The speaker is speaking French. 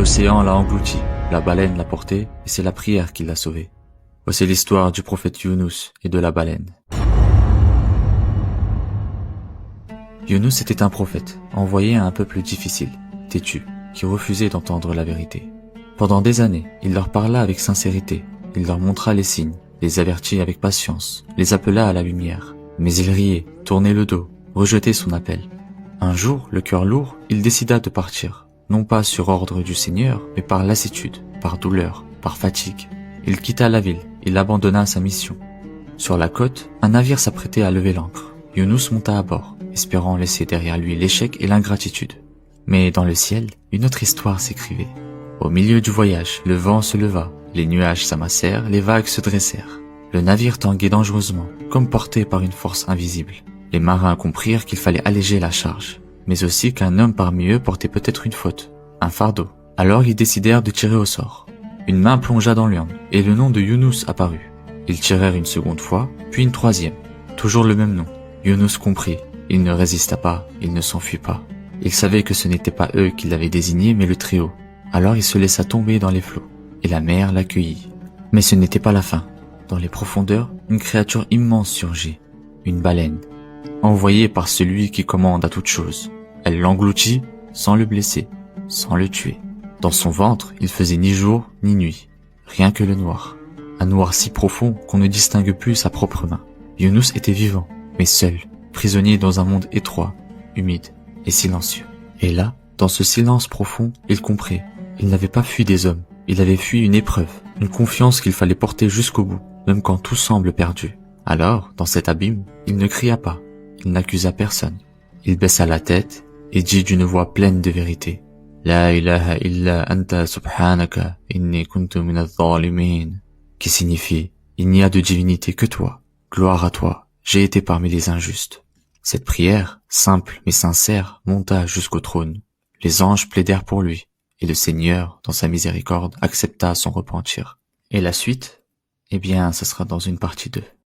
L'océan l'a englouti, la baleine l'a porté, et c'est la prière qui l'a sauvé. Voici l'histoire du prophète Younous et de la baleine. Younous était un prophète, envoyé à un peuple difficile, têtu, qui refusait d'entendre la vérité. Pendant des années, il leur parla avec sincérité, il leur montra les signes, les avertit avec patience, les appela à la lumière. Mais ils riaient, tournaient le dos, rejetaient son appel. Un jour, le cœur lourd, il décida de partir, non pas sur ordre du Seigneur, mais par lassitude, par douleur, par fatigue. Il quitta la ville, il abandonna sa mission. Sur la côte, un navire s'apprêtait à lever l'ancre. Younous monta à bord, espérant laisser derrière lui l'échec et l'ingratitude. Mais dans le ciel, une autre histoire s'écrivait. Au milieu du voyage, le vent se leva, les nuages s'amassèrent, les vagues se dressèrent. Le navire tanguait dangereusement, comme porté par une force invisible. Les marins comprirent qu'il fallait alléger la charge, mais aussi qu'un homme parmi eux portait peut-être une faute, un fardeau. Alors ils décidèrent de tirer au sort. Une main plongea dans l'urne, et le nom de Younous apparut. Ils tirèrent une seconde fois, puis une troisième. Toujours le même nom. Younous comprit. Il ne résista pas, il ne s'enfuit pas. Il savait que ce n'était pas eux qui l'avaient désigné, mais le Très-Haut. Alors il se laissa tomber dans les flots, et la mer l'accueillit. Mais ce n'était pas la fin. Dans les profondeurs, une créature immense surgit, une baleine, envoyée par celui qui commande à toute chose. Elle l'engloutit sans le blesser, sans le tuer. Dans son ventre, il faisait ni jour ni nuit, rien que le noir. Un noir si profond qu'on ne distingue plus sa propre main. Younous était vivant, mais seul, prisonnier dans un monde étroit, humide et silencieux. Et là, dans ce silence profond, il comprit. Il n'avait pas fui des hommes, il avait fui une épreuve, une confiance qu'il fallait porter jusqu'au bout, même quand tout semble perdu. Alors, dans cet abîme, il ne cria pas, il n'accusa personne. Il baissa la tête et dit d'une voix pleine de vérité. La ilaha illa anta subhanaka inni kuntu minadh dhalimin, qui signifie, il n'y a de divinité que toi, gloire à toi, j'ai été parmi les injustes. Cette prière, simple mais sincère, monta jusqu'au trône. Les anges plaidèrent pour lui, et le Seigneur, dans sa miséricorde, accepta son repentir. Et la suite? Eh bien, ce sera dans une partie 2.